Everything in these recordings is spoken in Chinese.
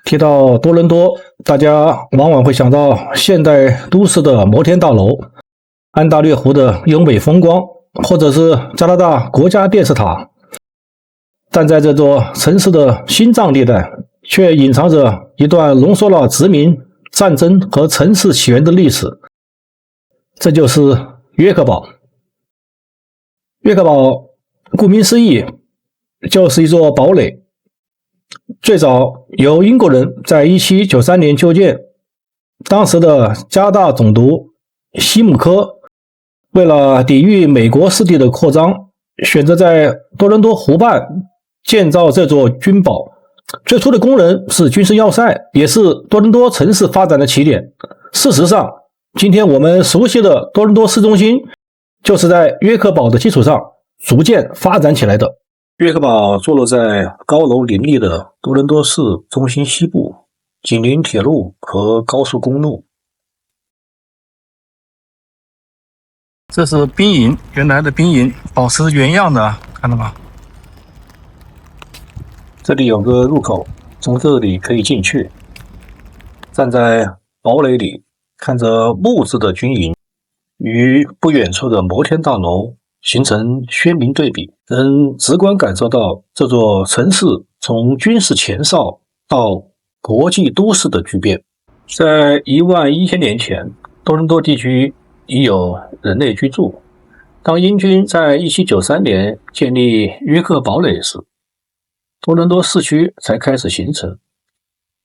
提到多伦多，大家往往会想到现代都市的摩天大楼、安大略湖的优美风光，或者是加拿大国家电视塔。但在这座城市的心脏地带，却隐藏着一段浓缩了殖民、战争和城市起源的历史。这就是约克堡。约克堡顾名思义，就是一座堡垒。最早由英国人在1793年修建，当时的加拿大总督西姆科为了抵御美国势力的扩张，选择在多伦多湖畔建造这座军堡。最初的工人是军事要塞，也是多伦多城市发展的起点。事实上，今天我们熟悉的多伦多市中心就是在约克堡的基础上逐渐发展起来的。约克堡坐落在高楼林立的多伦多市中心西部，紧邻铁路和高速公路。这是兵营，原来的兵营保持原样的，看到吗？这里有个入口，从这里可以进去。站在堡垒里，看着木质的军营与不远处的摩天大楼形成鲜明对比，能直观感受到这座城市从军事前哨到国际都市的巨变。在11000年前，多伦多地区已有人类居住。当英军在1793年建立约克堡垒时，多伦多市区才开始形成。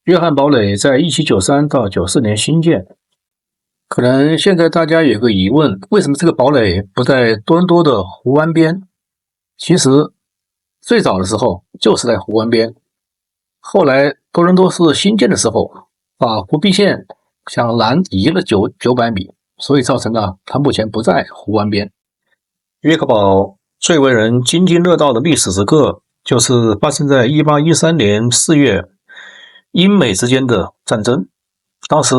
约翰堡垒在1793到94年兴建。可能现在大家有个疑问，为什么这个堡垒不在多伦多的湖湾边？其实最早的时候就是在湖湾边，后来多伦多市兴建的时候，把湖滨线向南移了900米，所以造成了它目前不在湖湾边。约克堡最为人津津乐道的历史时刻，就是发生在1813年4月英美之间的战争。当时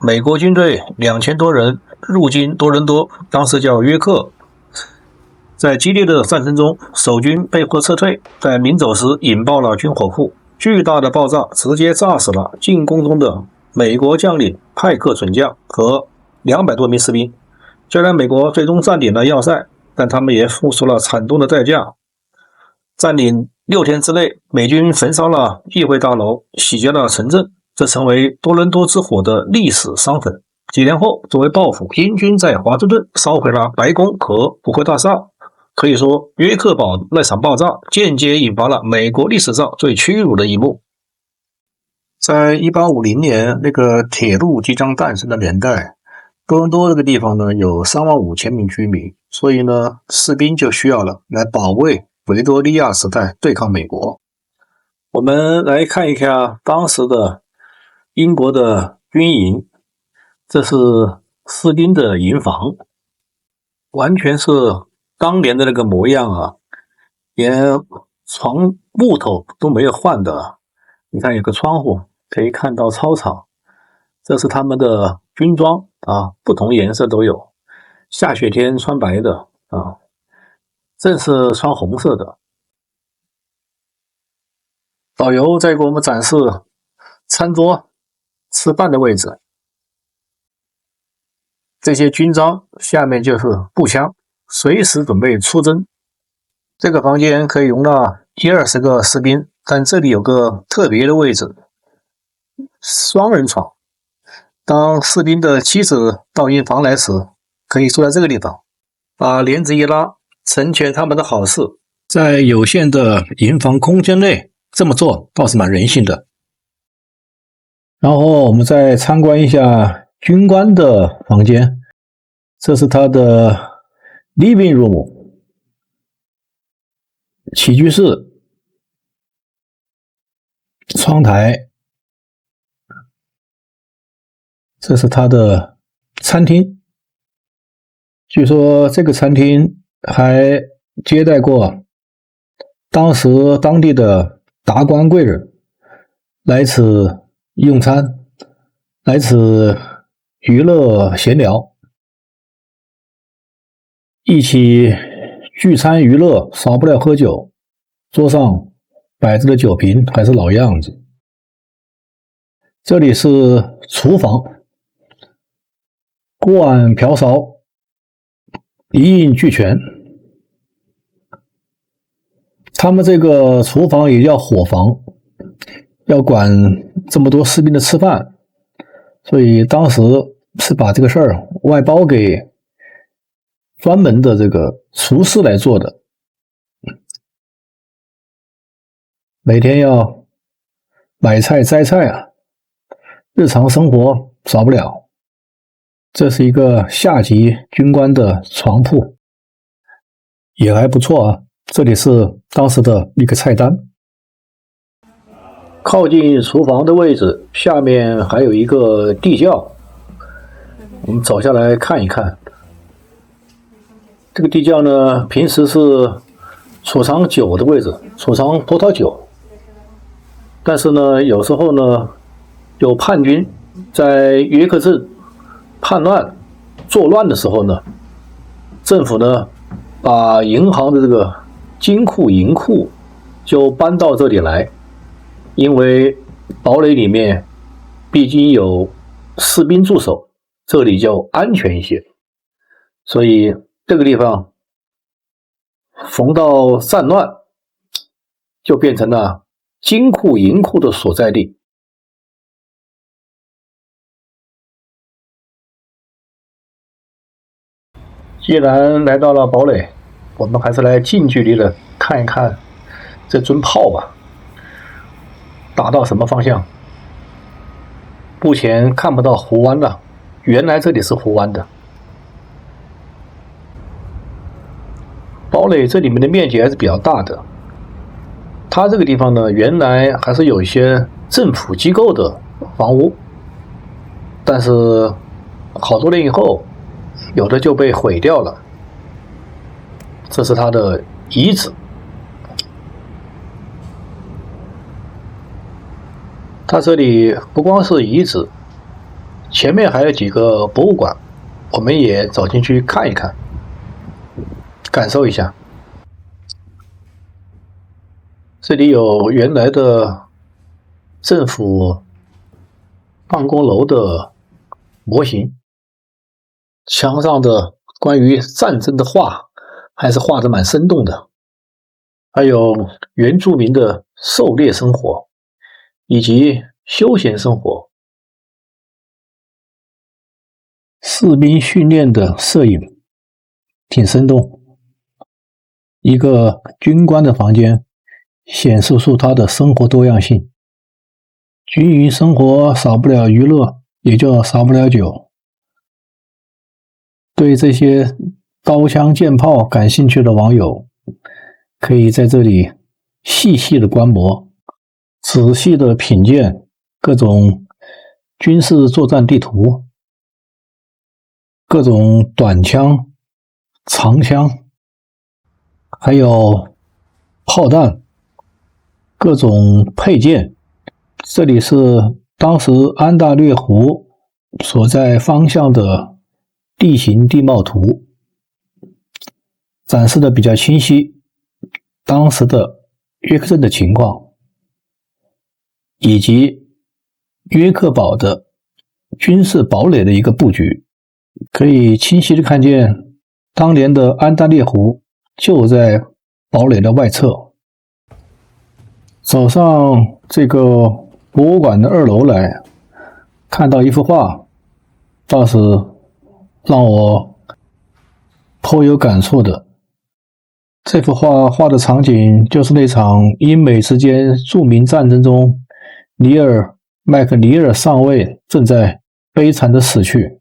美国军队2000多人入侵多伦多，当时叫约克。在激烈的战争中，守军被迫撤退，在临走时引爆了军火库，巨大的爆炸直接炸死了进攻中的美国将领派克准将和200多名士兵。虽然美国最终占领了要塞，但他们也付出了惨重的代价。占领6天之内，美军焚烧了议会大楼，洗劫了城镇，这成为多伦多之火的历史伤痕。几年后，作为报复，英军在华盛顿烧毁了白宫和国会大厦。可以说，约克堡那场爆炸间接引发了美国历史上最屈辱的一幕。在1850年那个铁路即将诞生的年代，多伦多这个地方呢有35000名居民，所以呢士兵就需要了来保卫维多利亚时代对抗美国。我们来看一下当时的英国的军营，这是士兵的营房，完全是当年的那个模样啊，连床木头都没有换的。你看有个窗户可以看到操场，这是他们的军装啊，不同颜色都有，下雪天穿白的啊，正是穿红色的。导游在给我们展示餐桌吃饭的位置，这些军章下面就是步枪，随时准备出征。这个房间可以容纳10-20个士兵，但这里有个特别的位置，双人床。当士兵的妻子到营房来时，可以坐在这个地方，把帘子一拉，成全他们的好事。在有限的营房空间内这么做倒是蛮人性的。然后我们再参观一下军官的房间，这是他的 living room 起居室，窗台，这是他的餐厅。据说这个餐厅还接待过当时当地的达官贵人来此用餐，来此娱乐闲聊，一起聚餐娱乐，少不了喝酒，桌上摆着的酒瓶还是老样子。这里是厨房，锅碗瓢勺一应俱全。他们这个厨房也叫伙房，要管这么多士兵的吃饭，所以当时是把这个事儿外包给专门的这个厨师来做的。每天要买菜摘菜啊，日常生活少不了。这是一个下级军官的床铺，也还不错啊。这里是当时的一个菜单。靠近厨房的位置，下面还有一个地窖，我们走下来看一看。这个地窖呢，平时是储藏酒的位置，储藏葡萄酒。但是呢，有时候呢，有叛军在约克镇叛乱作乱的时候呢，政府呢把银行的这个金库银库就搬到这里来，因为堡垒里面毕竟有士兵驻守，这里就安全一些，所以这个地方逢到战乱就变成了金库银库的所在地。既然来到了堡垒，我们还是来近距离的看一看这尊炮吧，打到什么方向？目前看不到湖湾了，原来这里是湖湾的。堡垒这里面的面积还是比较大的，它这个地方呢，原来还是有一些政府机构的房屋，但是好多年以后，有的就被毁掉了。这是它的遗址。它这里不光是遗址，前面还有几个博物馆，我们也走进去看一看，感受一下。这里有原来的政府办公楼的模型，墙上的关于战争的画还是画得蛮生动的，还有原住民的狩猎生活以及休闲生活，士兵训练的摄影挺生动。一个军官的房间显示出他的生活多样性。军营生活少不了娱乐，也就少不了酒。对这些刀枪剑炮感兴趣的网友，可以在这里细细的观摩，仔细的品鉴各种军事作战地图，各种短枪、长枪，还有炮弹，各种配件。这里是当时安大略湖所在方向的地形地貌图，展示的比较清晰，当时的约克镇的情况，以及约克堡的军事堡垒的一个布局，可以清晰的看见当年的安大略湖就在堡垒的外侧。走上这个博物馆的2楼来，看到一幅画，倒是让我颇有感触的。这幅画画的场景就是那场英美之间著名战争中，麦克尼尔上尉正在悲惨的死去。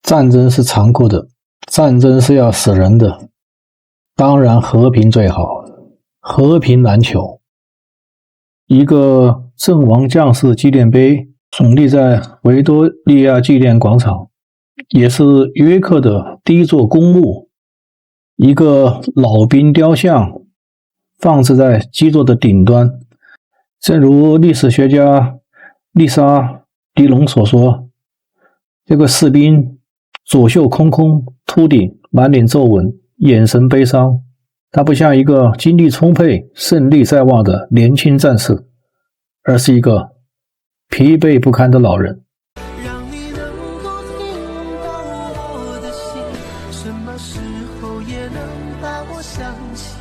战争是残酷的，战争是要死人的，当然和平最好，和平难求。一个阵亡将士纪念碑耸立在维多利亚纪念广场，也是约克的第一座公墓。一个老兵雕像放置在基座的顶端，正如历史学家丽莎·迪龙所说，这个士兵左袖空空，秃顶，满脸皱纹，眼神悲伤。他不像一个精力充沛、胜利在望的年轻战士，而是一个疲惫不堪的老人。让你能够听到我的心，什么时候也能把我想起。